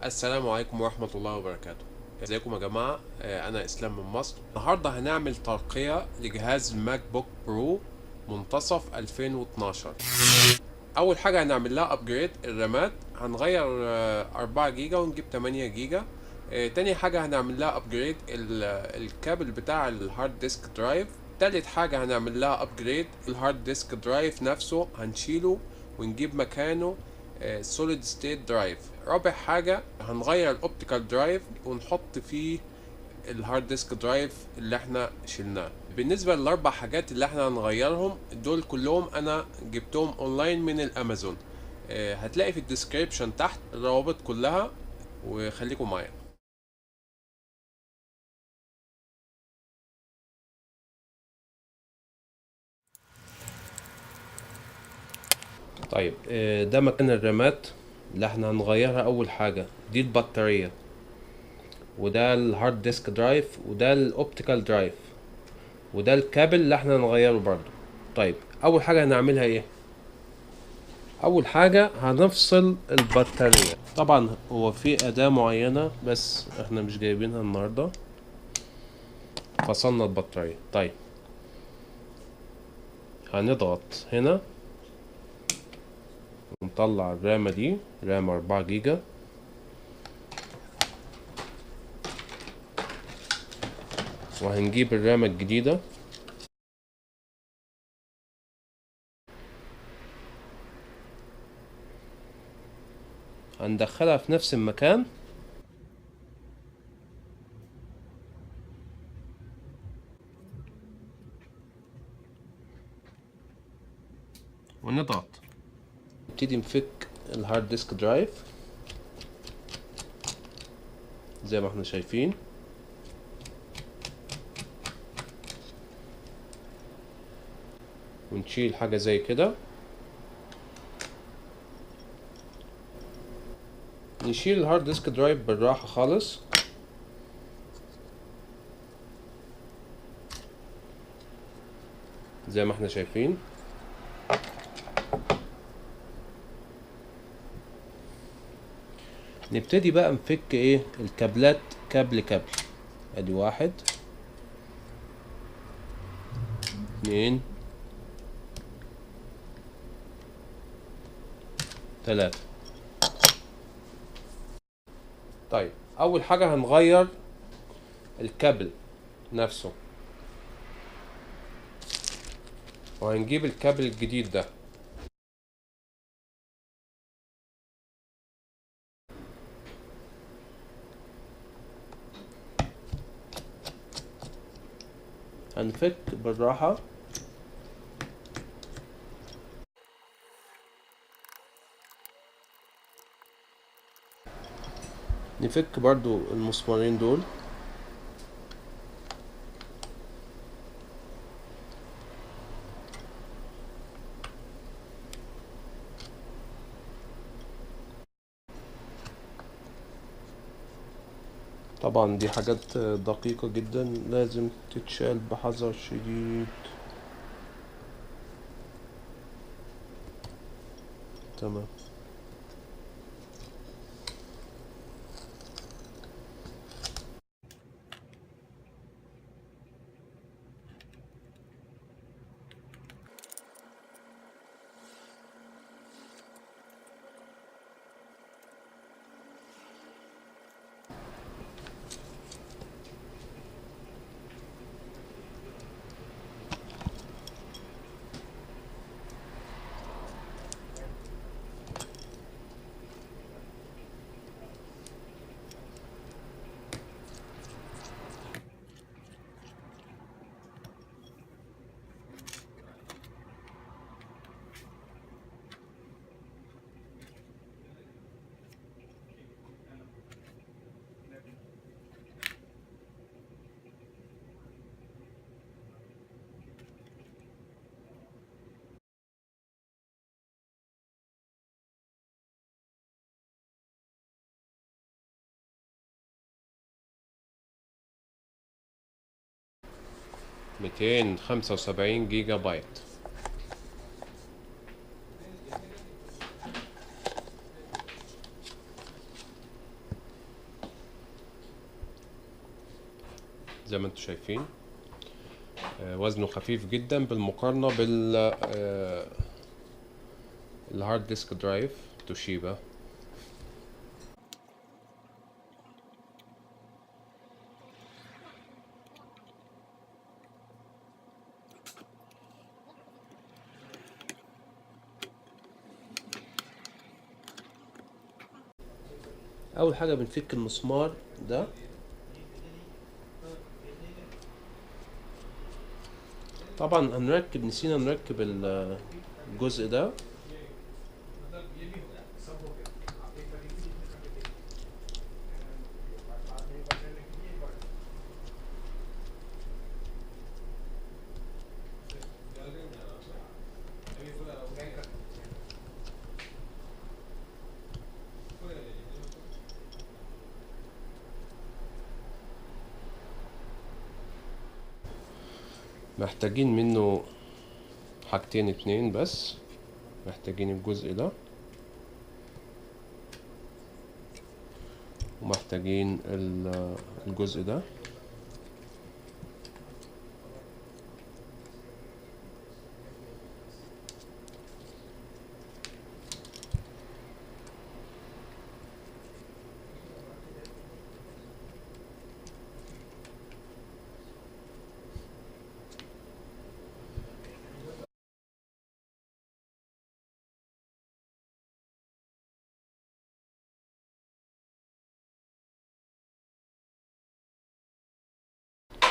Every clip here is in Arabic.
السلام عليكم ورحمة الله وبركاته. ازيكم يا جماعة؟ أنا إسلام من مصر. النهاردة هنعمل ترقية لجهاز ماك بوك برو منتصف 2012. أول حاجة هنعمل لها أبجريد الرامات، هنغير 4 جيجا ونجيب 8 جيجا. تاني حاجة هنعمل لها أبجريد الكابل بتاع الهارد ديسك درايف. تالت حاجة هنعمل لها أبجريد الهارد ديسك درايف نفسه، هنشيله ونجيب مكانه سوليد ستيت درايف. رابع حاجة هنغير الاوبتيكال درايف ونحط فيه الهارد ديسك درايف اللي احنا شلناه. بالنسبة للاربع حاجات اللي احنا هنغيرهم دول كلهم انا جبتهم اونلاين من الامازون. هتلاقي في الديسكريبشن تحت الروابط كلها، وخليكم معايا. طيب، ده مكان الرامات اللي احنا هنغيرها. اول حاجة دي البطارية، وده الهارد ديسك درايف، وده الاوبتيكال درايف، وده الكابل اللي احنا هنغيره برضو. طيب، اول حاجة هنعملها ايه؟ اول حاجة هنفصل البطارية. طبعا هو في اداة معينة بس احنا مش جايبينها النهاردة. فصلنا البطارية. طيب، هنضغط هنا ونطلع الرامة دي، رام 4 جيجا. وهنجيب الرامة الجديدة، هندخلها في نفس المكان ونضغط. نبتدي نفك الهارد ديسك درايف زي ما احنا شايفين. ونشيل حاجة زي كده. نشيل الهارد ديسك درايف بالراحة خالص. زي ما احنا شايفين. نبتدي بقى نفك ايه الكابلات، كابل كابل. ادي 1 2 3. طيب، اول حاجة هنغير الكابل نفسه، وهنجيب الكابل الجديد ده. هنفك بالراحة. نفك برضو المسمارين دول. طبعا دي حاجات دقيقة جدا، لازم تتشال بحذر شديد. تمام. 275 جيجا بايت. زي ما انتم شايفين. وزنه خفيف جدا بالمقارنة بال الهارد ديسك درايف توشيبا. اول حاجة بنفك المسمار ده. طبعا هنركب، نسينا نركب الجزء ده. محتاجين منه حاجتين اتنين بس. محتاجين الجزء ده، ومحتاجين الجزء ده.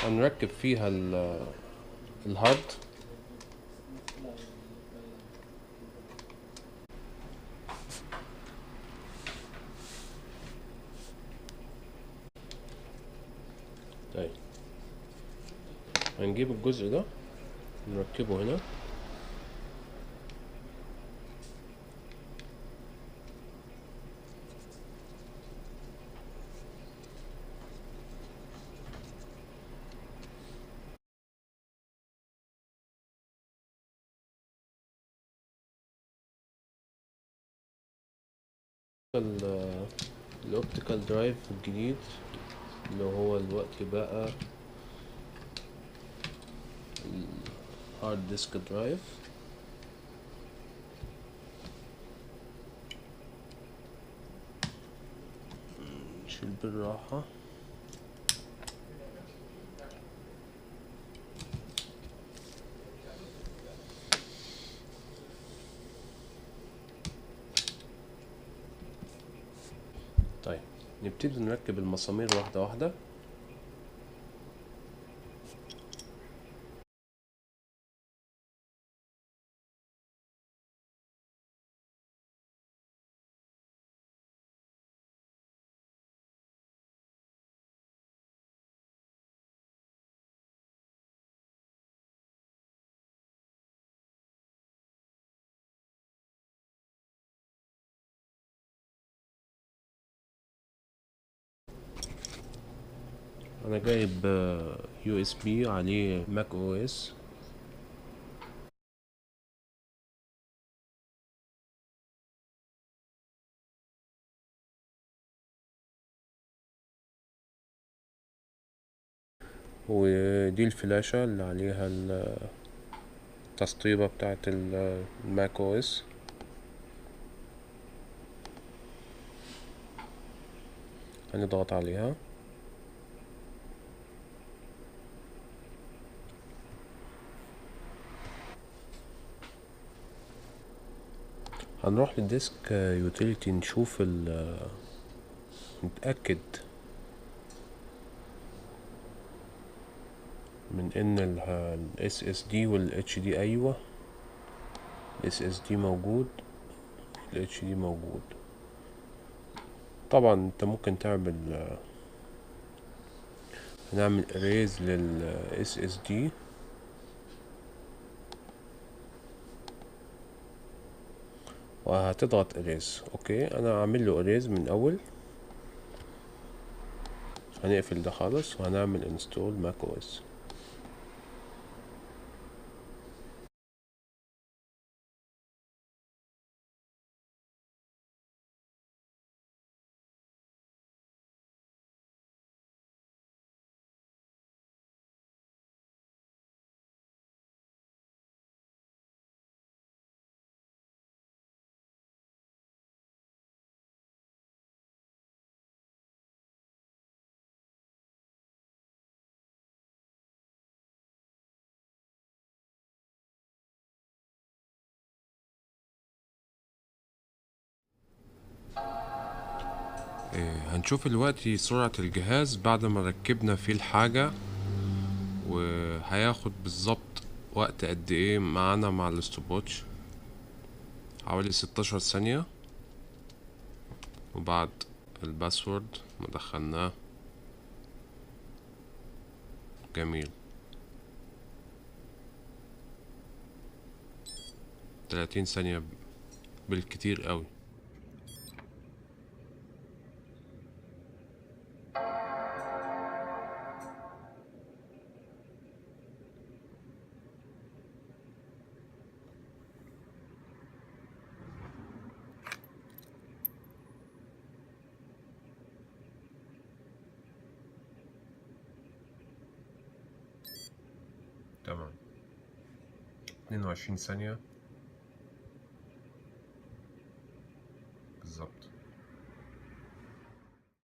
هنركب فيها الهارد. طيب هنجيب الجزء ده نركبه هنا. الاوبتيكال درايف الجديد اللي هو الوقت بقى الهارد ديسك درايف. نشيل بالراحة. طيب نبتدي نركب المسامير واحدة واحدة. انا جايب يو اس بي عليه ماك او اس. ودي الفلاشة اللي عليها التسطيبة بتاعت الماك او اس. هنضغط عليها. هنروح للديسك يوتيليتي نشوف نتأكد من ان ال SSD وال HD. ايوه ال SSD موجود، ال HD موجود. طبعا انت ممكن هنعمل erase لل SSD. وهتضغط erase. اوكي انا هعمل له erase من اول. هنقفل ده خالص وهنعمل install macOS. هنشوف دلوقتي سرعة الجهاز بعد ما ركبنا فيه الحاجة، وهياخد بالظبط وقت قد ايه معانا مع الستوب واتش. حوالي 16 ثانية. وبعد الباسورد ما دخلناه. جميل. 30 ثانية بالكتير قوي. تمام. 22 ثانية.